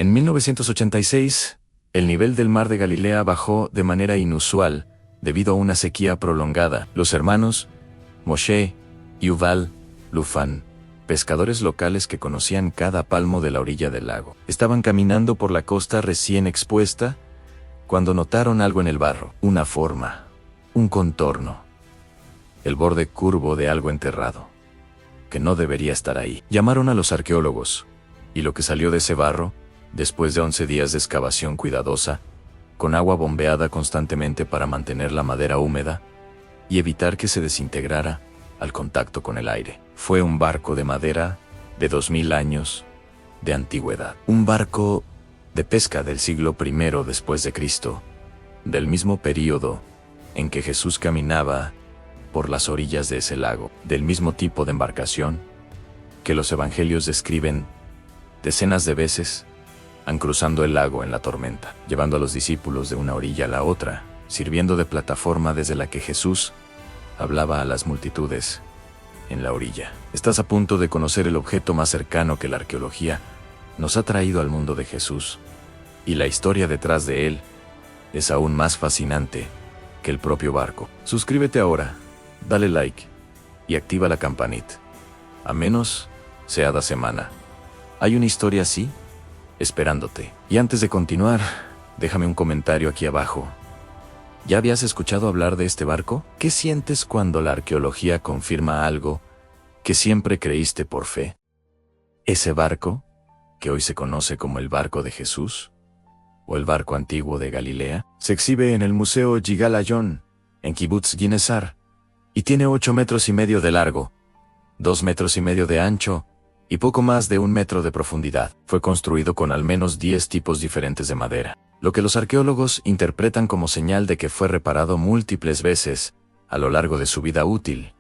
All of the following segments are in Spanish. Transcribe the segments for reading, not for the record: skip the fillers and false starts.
En 1986, el nivel del mar de Galilea bajó de manera inusual debido a una sequía prolongada. Los hermanos Moshe y Yuval Lufan, pescadores locales que conocían cada palmo de la orilla del lago, estaban caminando por la costa recién expuesta cuando notaron algo en el barro, una forma, un contorno, el borde curvo de algo enterrado, que no debería estar ahí. Llamaron a los arqueólogos, y lo que salió de ese barro, después de 11 días de excavación cuidadosa, con agua bombeada constantemente para mantener la madera húmeda y evitar que se desintegrara al contacto con el aire, fue un barco de madera de 2000 años de antigüedad. Un barco de pesca del siglo I después de Cristo, del mismo período en que Jesús caminaba por las orillas de ese lago, del mismo tipo de embarcación que los evangelios describen decenas de veces, han cruzando el lago en la tormenta, llevando a los discípulos de una orilla a la otra, sirviendo de plataforma desde la que Jesús hablaba a las multitudes en la orilla. Estás a punto de conocer el objeto más cercano que la arqueología nos ha traído al mundo de Jesús, y la historia detrás de él es aún más fascinante que el propio barco. Suscríbete ahora, dale like y activa la campanita. A menos sea da semana. Hay una historia así esperándote. Y antes de continuar, déjame un comentario aquí abajo. ¿Ya habías escuchado hablar de este barco? ¿Qué sientes cuando la arqueología confirma algo que siempre creíste por fe? ¿Ese barco, que hoy se conoce como el barco de Jesús, o el barco antiguo de Galilea, se exhibe en el Museo Yigal Allon, en Kibbutz Guinesar, y tiene 8,5 metros de largo, 2,5 metros de ancho, y poco más de 1 metro de profundidad. Fue construido con al menos 10 tipos diferentes de madera, lo que los arqueólogos interpretan como señal de que fue reparado múltiples veces a lo largo de su vida útil,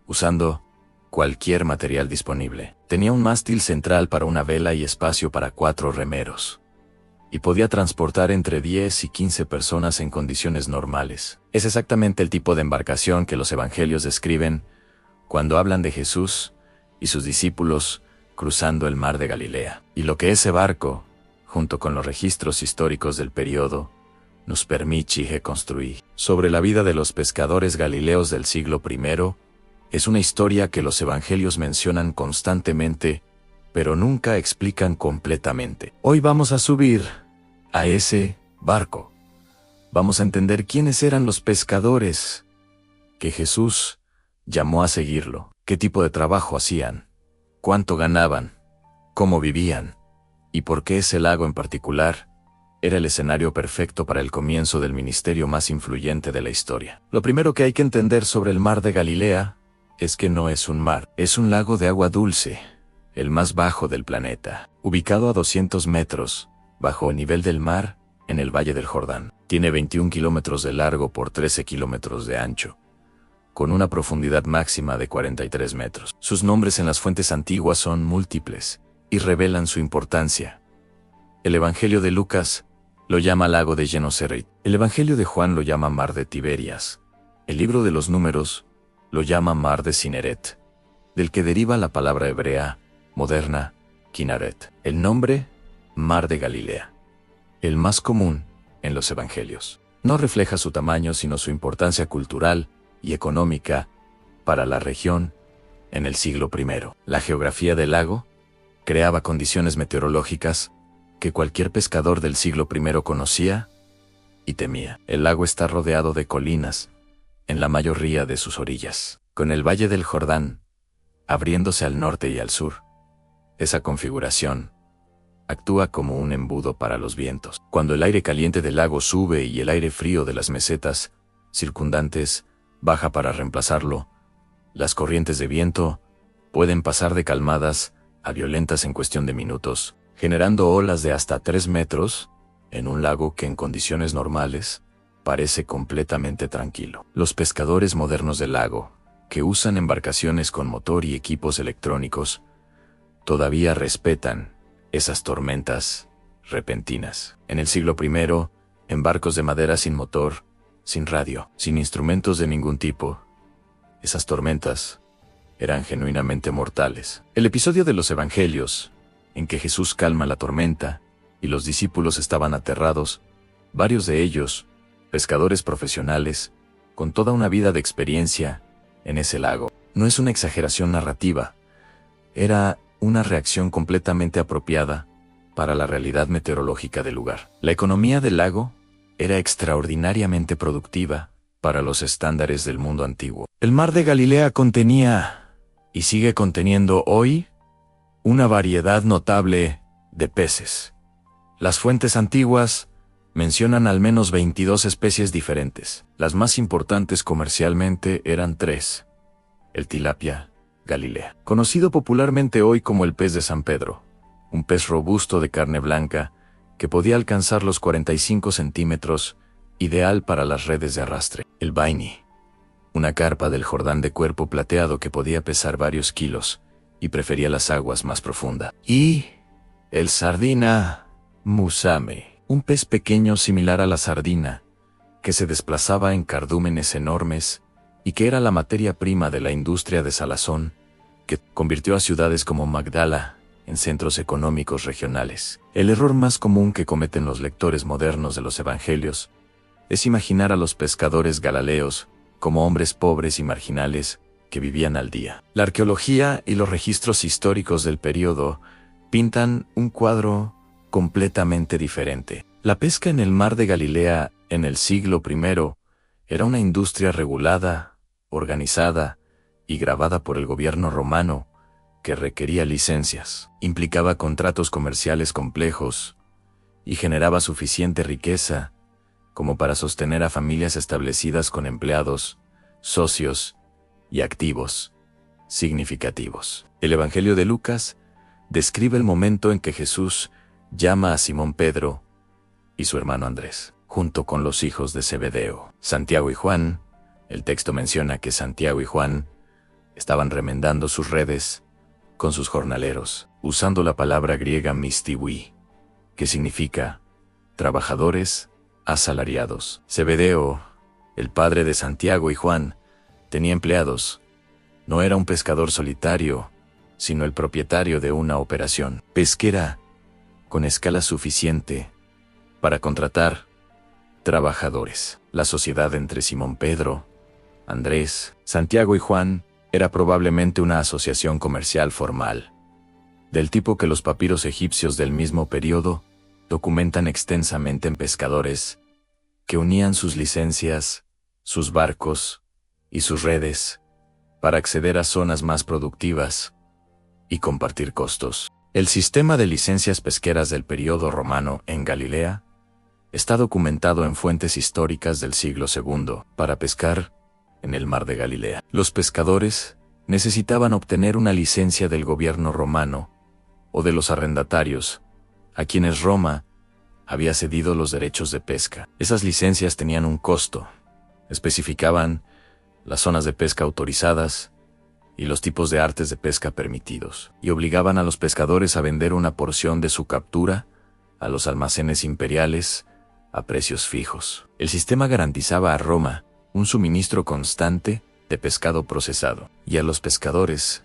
usando cualquier material disponible. Tenía un mástil central para una vela y espacio para 4 remeros, y podía transportar entre 10 y 15 personas en condiciones normales. Es exactamente el tipo de embarcación que los evangelios describen cuando hablan de Jesús y sus discípulos cruzando el mar de Galilea. Y lo que ese barco, junto con los registros históricos del periodo, nos permite construir sobre la vida de los pescadores galileos del siglo I, es una historia que los evangelios mencionan constantemente, pero nunca explican completamente. Hoy vamos a subir a ese barco. Vamos a entender quiénes eran los pescadores que Jesús llamó a seguirlo, qué tipo de trabajo hacían, cuánto ganaban, cómo vivían, y por qué ese lago en particular era el escenario perfecto para el comienzo del ministerio más influyente de la historia. Lo primero que hay que entender sobre el mar de Galilea es que no es un mar, es un lago de agua dulce, el más bajo del planeta, ubicado a 200 metros bajo el nivel del mar en el Valle del Jordán. Tiene 21 kilómetros de largo por 13 kilómetros de ancho, con una profundidad máxima de 43 metros. Sus nombres en las fuentes antiguas son múltiples y revelan su importancia. El Evangelio de Lucas lo llama lago de Genesaret. El Evangelio de Juan lo llama mar de Tiberias. El libro de los Números lo llama mar de Cineret, del que deriva la palabra hebrea moderna, Kinnaret. El nombre, mar de Galilea, el más común en los evangelios, no refleja su tamaño sino su importancia cultural y económica para la región en el siglo I. La geografía del lago creaba condiciones meteorológicas que cualquier pescador del siglo I conocía y temía. El lago está rodeado de colinas en la mayoría de sus orillas, con el Valle del Jordán abriéndose al norte y al sur. Esa configuración actúa como un embudo para los vientos. Cuando el aire caliente del lago sube y el aire frío de las mesetas circundantes baja para reemplazarlo, las corrientes de viento pueden pasar de calmadas a violentas en cuestión de minutos, generando olas de hasta 3 metros en un lago que en condiciones normales parece completamente tranquilo. Los pescadores modernos del lago, que usan embarcaciones con motor y equipos electrónicos, todavía respetan esas tormentas repentinas. En el siglo I, en barcos de madera sin motor, sin radio, sin instrumentos de ningún tipo, esas tormentas eran genuinamente mortales. El episodio de los Evangelios, en que Jesús calma la tormenta, y los discípulos estaban aterrados, varios de ellos, pescadores profesionales, con toda una vida de experiencia en ese lago. No es una exageración narrativa, era una reacción completamente apropiada para la realidad meteorológica del lugar. La economía del lago era extraordinariamente productiva para los estándares del mundo antiguo. El mar de Galilea contenía, y sigue conteniendo hoy, una variedad notable de peces. Las fuentes antiguas mencionan al menos 22 especies diferentes. Las más importantes comercialmente eran 3. El tilapia galilea, conocido popularmente hoy como el pez de San Pedro, un pez robusto de carne blanca que podía alcanzar los 45 centímetros, ideal para las redes de arrastre. El baini, una carpa del Jordán de cuerpo plateado que podía pesar varios kilos y prefería las aguas más profundas. Y el sardina musame, un pez pequeño similar a la sardina, que se desplazaba en cardúmenes enormes y que era la materia prima de la industria de salazón, que convirtió a ciudades como Magdala en centros económicos regionales. El error más común que cometen los lectores modernos de los evangelios es imaginar a los pescadores galileos como hombres pobres y marginales que vivían al día. La arqueología y los registros históricos del período pintan un cuadro completamente diferente. La pesca en el mar de Galilea en el siglo I era una industria regulada, organizada y grabada por el gobierno romano, que requería licencias, implicaba contratos comerciales complejos y generaba suficiente riqueza como para sostener a familias establecidas con empleados, socios y activos significativos. El Evangelio de Lucas describe el momento en que Jesús llama a Simón Pedro y su hermano Andrés, junto con los hijos de Zebedeo, Santiago y Juan. El texto menciona que Santiago y Juan estaban remendando sus redes con sus jornaleros, usando la palabra griega mistiwi, que significa trabajadores asalariados. Zebedeo, el padre de Santiago y Juan, tenía empleados. No era un pescador solitario, sino el propietario de una operación pesquera con escala suficiente para contratar trabajadores. La sociedad entre Simón Pedro, Andrés, Santiago y Juan era probablemente una asociación comercial formal, del tipo que los papiros egipcios del mismo periodo documentan extensamente en pescadores que unían sus licencias, sus barcos y sus redes para acceder a zonas más productivas y compartir costos. El sistema de licencias pesqueras del período romano en Galilea está documentado en fuentes históricas del siglo II. Para pescar en el mar de Galilea, los pescadores necesitaban obtener una licencia del gobierno romano o de los arrendatarios, a quienes Roma había cedido los derechos de pesca. Esas licencias tenían un costo, especificaban las zonas de pesca autorizadas y los tipos de artes de pesca permitidos, y obligaban a los pescadores a vender una porción de su captura a los almacenes imperiales a precios fijos. El sistema garantizaba a Roma un suministro constante de pescado procesado, y a los pescadores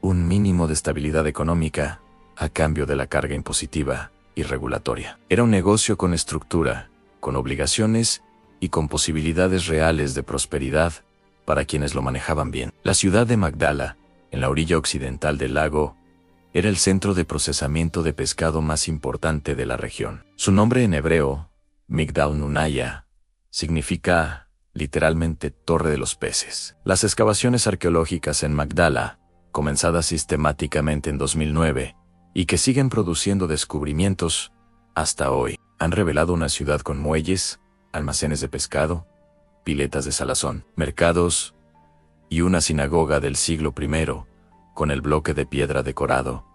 un mínimo de estabilidad económica a cambio de la carga impositiva y regulatoria. Era un negocio con estructura, con obligaciones y con posibilidades reales de prosperidad para quienes lo manejaban bien. La ciudad de Magdala, en la orilla occidental del lago, era el centro de procesamiento de pescado más importante de la región. Su nombre en hebreo, Migdal Nunaya, significa literalmente Torre de los Peces. Las excavaciones arqueológicas en Magdala, comenzadas sistemáticamente en 2009, y que siguen produciendo descubrimientos hasta hoy, han revelado una ciudad con muelles, almacenes de pescado, piletas de salazón, mercados y una sinagoga del siglo I, con el bloque de piedra decorado,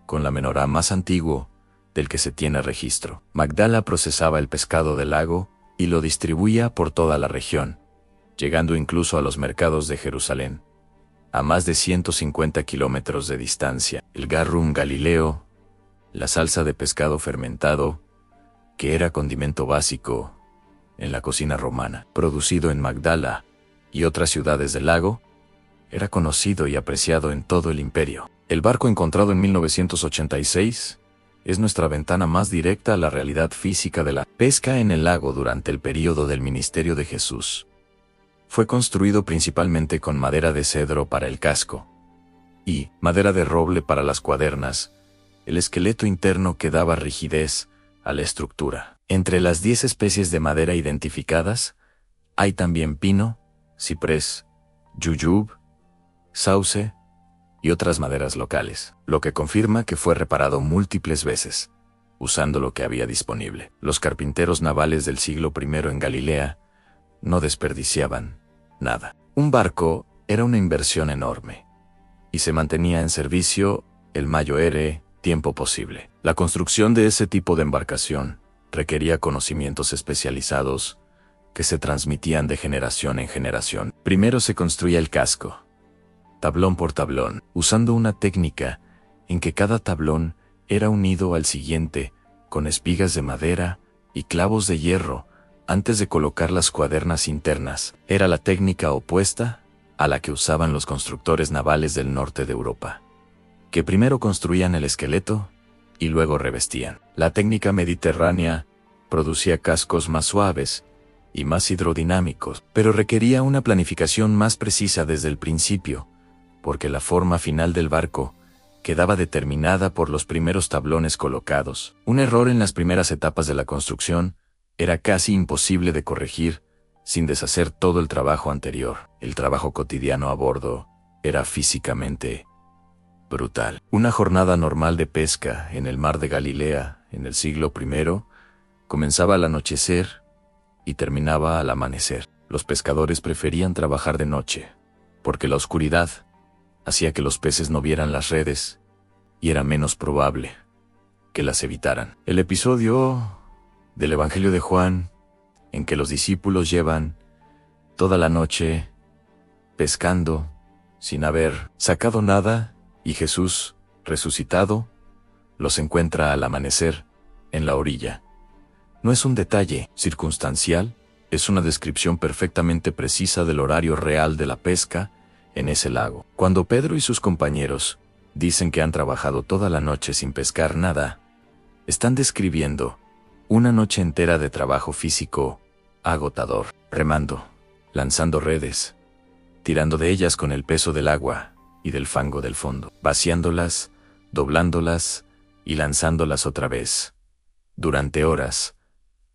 con la menorá más antiguo del que se tiene registro. Magdala procesaba el pescado del lago y lo distribuía por toda la región, llegando incluso a los mercados de Jerusalén, a más de 150 kilómetros de distancia. El garum galileo, la salsa de pescado fermentado, que era condimento básico en la cocina romana, producido en Magdala y otras ciudades del lago, era conocido y apreciado en todo el imperio. El barco encontrado en 1986 es nuestra ventana más directa a la realidad física de la pesca en el lago durante el período del ministerio de Jesús. Fue construido principalmente con madera de cedro para el casco y madera de roble para las cuadernas, el esqueleto interno que daba rigidez a la estructura. Entre las 10 especies de madera identificadas, hay también pino, ciprés, yuyub, sauce y otras maderas locales, lo que confirma que fue reparado múltiples veces, usando lo que había disponible. Los carpinteros navales del siglo I en Galilea no desperdiciaban nada. Un barco era una inversión enorme, y se mantenía en servicio el mayor tiempo posible. La construcción de ese tipo de embarcación requería conocimientos especializados que se transmitían de generación en generación. Primero se construía el casco, tablón por tablón, usando una técnica en que cada tablón era unido al siguiente con espigas de madera y clavos de hierro antes de colocar las cuadernas internas. Era la técnica opuesta a la que usaban los constructores navales del norte de Europa, que primero construían el esqueleto y luego revestían. La técnica mediterránea producía cascos más suaves y más hidrodinámicos, pero requería una planificación más precisa desde el principio, porque la forma final del barco quedaba determinada por los primeros tablones colocados. Un error en las primeras etapas de la construcción era casi imposible de corregir sin deshacer todo el trabajo anterior. El trabajo cotidiano a bordo era físicamente brutal. Una jornada normal de pesca en el mar de Galilea en el siglo I comenzaba al anochecer y terminaba al amanecer. Los pescadores preferían trabajar de noche, porque la oscuridad hacía que los peces no vieran las redes y era menos probable que las evitaran. El episodio del Evangelio de Juan, en que los discípulos llevan toda la noche pescando sin haber sacado nada, y Jesús, resucitado, los encuentra al amanecer en la orilla. No es un detalle circunstancial, es una descripción perfectamente precisa del horario real de la pesca en ese lago. Cuando Pedro y sus compañeros dicen que han trabajado toda la noche sin pescar nada, están describiendo una noche entera de trabajo físico agotador, remando, lanzando redes, tirando de ellas con el peso del agua y del fango del fondo, vaciándolas, doblándolas y lanzándolas otra vez, durante horas,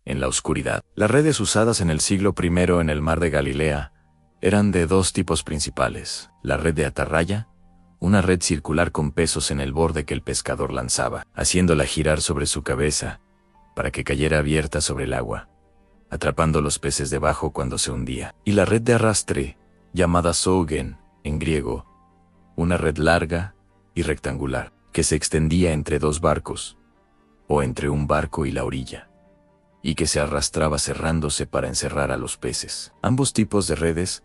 en la oscuridad. Las redes usadas en el siglo I en el mar de Galilea eran de dos tipos principales: la red de atarraya, una red circular con pesos en el borde que el pescador lanzaba, haciéndola girar sobre su cabeza para que cayera abierta sobre el agua, atrapando los peces debajo cuando se hundía; y la red de arrastre, llamada sougen en griego, una red larga y rectangular, que se extendía entre dos barcos, o entre un barco y la orilla, y que se arrastraba cerrándose para encerrar a los peces. Ambos tipos de redes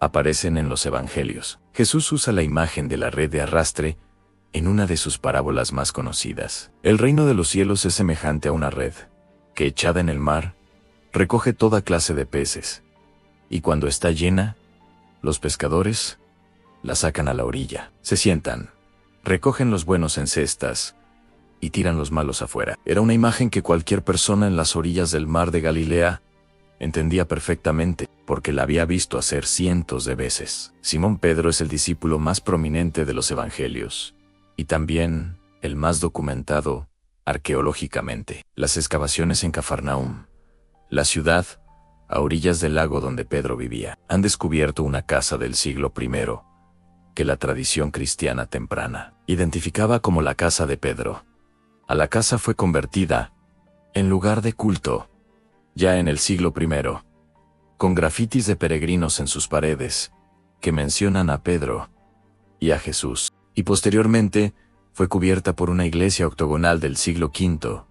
aparecen en los evangelios. Jesús usa la imagen de la red de arrastre en una de sus parábolas más conocidas. El reino de los cielos es semejante a una red, que echada en el mar, recoge toda clase de peces, y cuando está llena, los pescadores la sacan a la orilla. Se sientan, recogen los buenos en cestas y tiran los malos afuera. Era una imagen que cualquier persona en las orillas del mar de Galilea entendía perfectamente, porque la había visto hacer cientos de veces. Simón Pedro es el discípulo más prominente de los evangelios, y también el más documentado arqueológicamente. Las excavaciones en Cafarnaúm, la ciudad a orillas del lago donde Pedro vivía, han descubierto una casa del siglo I que la tradición cristiana temprana identificaba como la casa de Pedro. A la casa fue convertida en lugar de culto ya en el siglo I, con grafitis de peregrinos en sus paredes que mencionan a Pedro y a Jesús, y posteriormente fue cubierta por una iglesia octogonal del siglo V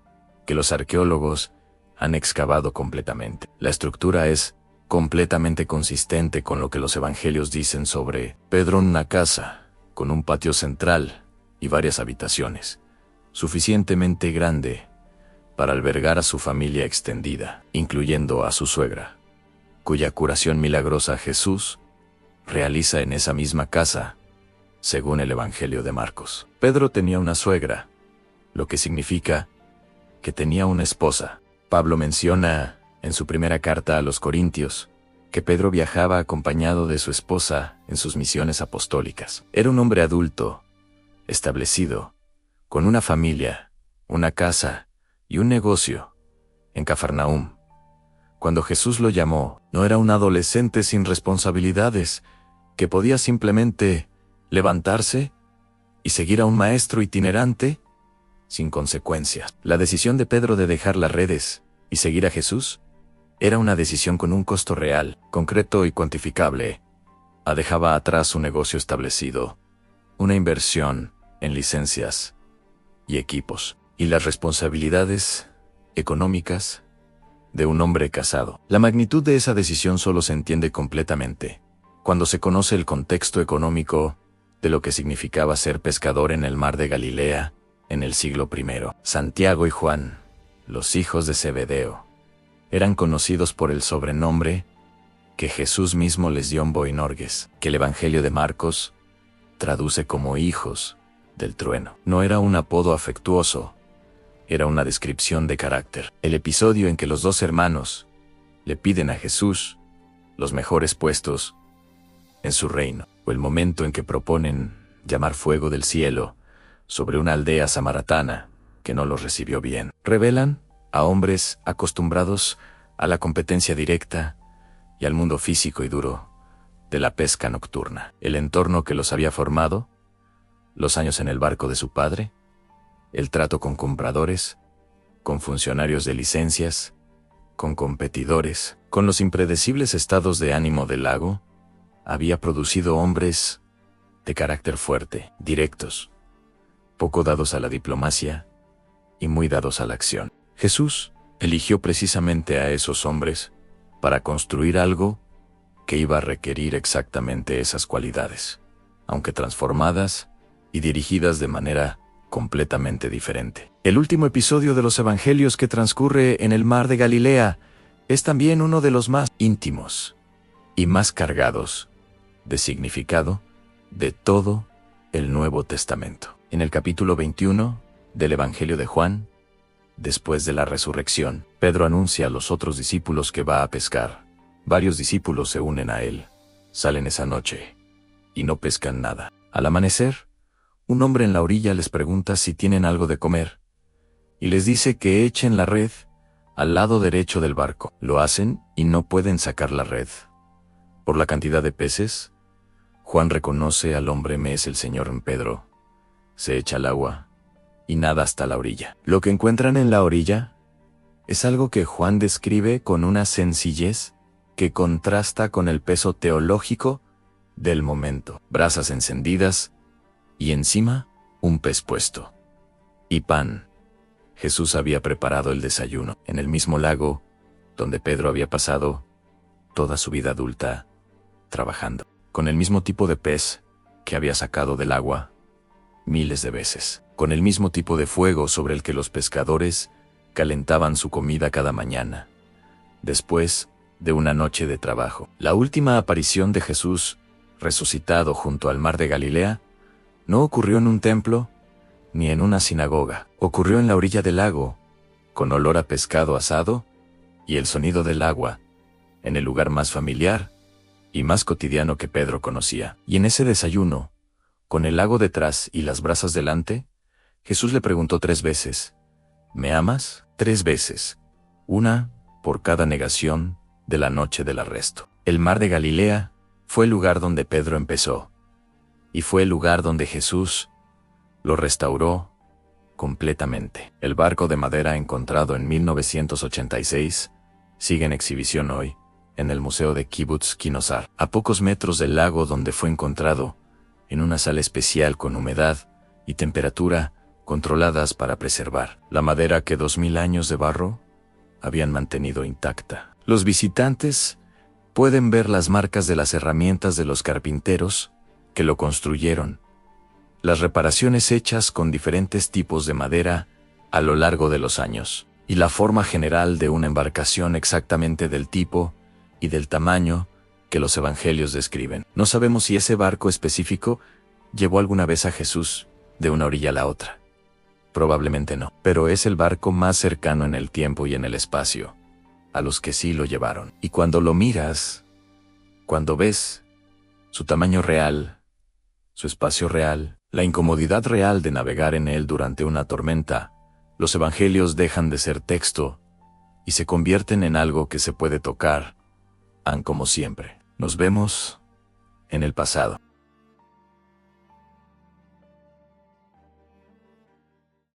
que los arqueólogos han excavado completamente. La estructura es completamente consistente con lo que los evangelios dicen sobre Pedro: una casa con un patio central y varias habitaciones, suficientemente grande para albergar a su familia extendida, incluyendo a su suegra, cuya curación milagrosa Jesús realiza en esa misma casa, según el Evangelio de Marcos. Pedro tenía una suegra, lo que significa que tenía una esposa. Pablo menciona, en su primera carta a los Corintios, que Pedro viajaba acompañado de su esposa en sus misiones apostólicas. Era un hombre adulto, establecido, con una familia, una casa y un negocio en Cafarnaúm. Cuando Jesús lo llamó, no era un adolescente sin responsabilidades, que podía simplemente levantarse y seguir a un maestro itinerante sin consecuencias. La decisión de Pedro de dejar las redes y seguir a Jesús era una decisión con un costo real, concreto y cuantificable. Dejaba atrás su negocio establecido, una inversión en licencias y equipos, y las responsabilidades económicas de un hombre casado. La magnitud de esa decisión solo se entiende completamente cuando se conoce el contexto económico de lo que significaba ser pescador en el mar de Galilea en el siglo I. Santiago y Juan, los hijos de Zebedeo, eran conocidos por el sobrenombre que Jesús mismo les dio en Boanerges, que el Evangelio de Marcos traduce como hijos del trueno. No era un apodo afectuoso, era una descripción de carácter. El episodio en que los dos hermanos le piden a Jesús los mejores puestos en su reino, o el momento en que proponen llamar fuego del cielo sobre una aldea samaritana que no los recibió bien, revelan a hombres acostumbrados a la competencia directa y al mundo físico y duro de la pesca nocturna. El entorno que los había formado, los años en el barco de su padre, el trato con compradores, con funcionarios de licencias, con competidores, con los impredecibles estados de ánimo del lago, había producido hombres de carácter fuerte, directos, poco dados a la diplomacia y muy dados a la acción. Jesús eligió precisamente a esos hombres para construir algo que iba a requerir exactamente esas cualidades, aunque transformadas y dirigidas de manera completamente diferente. El último episodio de los Evangelios, que transcurre en el mar de Galilea, es también uno de los más íntimos y más cargados de significado de todo el Nuevo Testamento. En el capítulo 21 del Evangelio de Juan, después de la resurrección, Pedro anuncia a los otros discípulos que va a pescar. Varios discípulos se unen a él. Salen esa noche y no pescan nada. Al amanecer, un hombre en la orilla les pregunta si tienen algo de comer, y les dice que echen la red al lado derecho del barco. Lo hacen y no pueden sacar la red. Por la cantidad de peces, Juan reconoce al hombre: me es el Señor. En Pedro se echa al agua y nada hasta la orilla. Lo que encuentran en la orilla es algo que Juan describe con una sencillez que contrasta con el peso teológico del momento. Brasas encendidas y encima un pez puesto. Y pan. Jesús había preparado el desayuno en el mismo lago donde Pedro había pasado toda su vida adulta trabajando, con el mismo tipo de pez que había sacado del agua miles de veces, con el mismo tipo de fuego sobre el que los pescadores calentaban su comida cada mañana, después de una noche de trabajo. La última aparición de Jesús resucitado junto al mar de Galilea no ocurrió en un templo ni en una sinagoga. Ocurrió en la orilla del lago, con olor a pescado asado y el sonido del agua, en el lugar más familiar y más cotidiano que Pedro conocía. Y en ese desayuno, con el lago detrás y las brasas delante, Jesús le preguntó 3 veces: ¿me amas? 3 veces, una por cada negación de la noche del arresto. El mar de Galilea fue el lugar donde Pedro empezó, y fue el lugar donde Jesús lo restauró completamente. El barco de madera encontrado en 1986 sigue en exhibición hoy en el Museo de Kibbutz Kinosar, a pocos metros del lago donde fue encontrado, en una sala especial con humedad y temperatura controladas para preservar la madera que 2000 años de barro habían mantenido intacta. Los visitantes pueden ver las marcas de las herramientas de los carpinteros que lo construyeron, las reparaciones hechas con diferentes tipos de madera a lo largo de los años, y la forma general de una embarcación exactamente del tipo y del tamaño que los evangelios describen. No sabemos si ese barco específico llevó alguna vez a Jesús de una orilla a la otra, Probablemente no, pero es el barco más cercano en el tiempo y en el espacio, a los que sí lo llevaron. Y cuando lo miras, cuando ves su tamaño real, su espacio real, la incomodidad real de navegar en él durante una tormenta, los evangelios dejan de ser texto y se convierten en algo que se puede tocar, como siempre. Nos vemos en el pasado.